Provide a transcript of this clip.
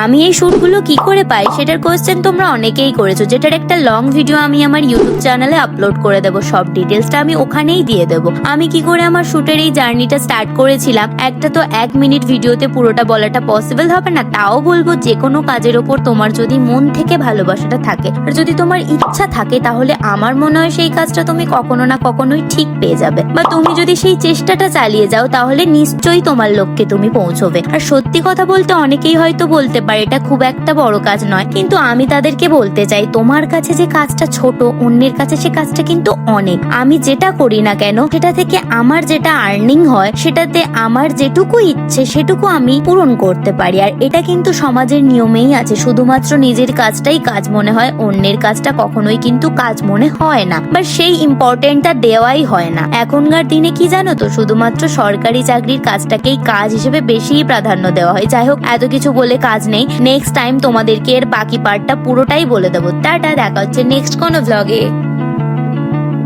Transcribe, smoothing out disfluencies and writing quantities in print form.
আমি এই শুটগুলো কি করে পাই সেটার কোয়েশ্চেন তোমরা অনেকেই করেছো, যেটার একটা লং ভিডিও আমি আমার ইউটিউব চ্যানেলে আপলোড করে দেবো। সব ডিটেলসটা আমি ওখানেই দিয়ে দেবো। আমি কি করে আমার শুটের এই জার্নিটা স্টার্ট করেছিলাম, একটা তো 1 মিনিট ভিডিওতে পুরোটা বলাটা পসিবল হবে না। তাও বলবো, যে কোনো কাজের ওপর তোমার যদি মন থেকে ভালোবাসাটা থাকে আর যদি তোমার ইচ্ছা থাকে, তাহলে আমার মনে হয় সেই কাজটা তুমি কখনো না কখনোই ঠিক পেয়ে যাবে। বা তুমি যদি সেই চেষ্টাটা চালিয়ে যাও, তাহলে নিশ্চয়ই তোমার লক্ষ্যে তুমি পৌঁছবে। আর সত্যি কথা বলতে অনেকেই হয়তো বলতে পারে এটা খুব একটা বড় কাজ নয়, কিন্তু আমি তাদেরকে বলতে চাই, তোমার কাছে যে কাজটা ছোট, অন্যের কাছে সে কাজটা কিন্তু অনেক। আমি যেটা করি না কেন, সেটা থেকে আমার যেটা আর্নিং হয়, সেটাতে আমার যেটুকু ইচ্ছে সেটুকু আমি পূরণ করতে পারি। আর এটা কিন্তু সমাজের নিয়মেই আছে, শুধুমাত্র নিজের কাজটাই কাজ মনে হয়, অন্যের কাজটা কখনোই কিন্তু কাজ মনে হয় না, বা সেই ইম্পর্টেন্টটা দেওয়াই হয় না। এখনকার দিনে কি জানো তো, শুধুমাত্র সরকারি চাকরির কাজটাকেই কাজ হিসেবে বেশি প্রাধান্য দেওয়া হয়। যাই হোক, এত কিছু বলে কাজ নেই, নেক্সট টাইম তোমাদেরকে এর বাকি পার্টটা পুরোটাই বলে দেবো। টাটা, দেখা হচ্ছে নেক্সট কোনো ভ্লগে।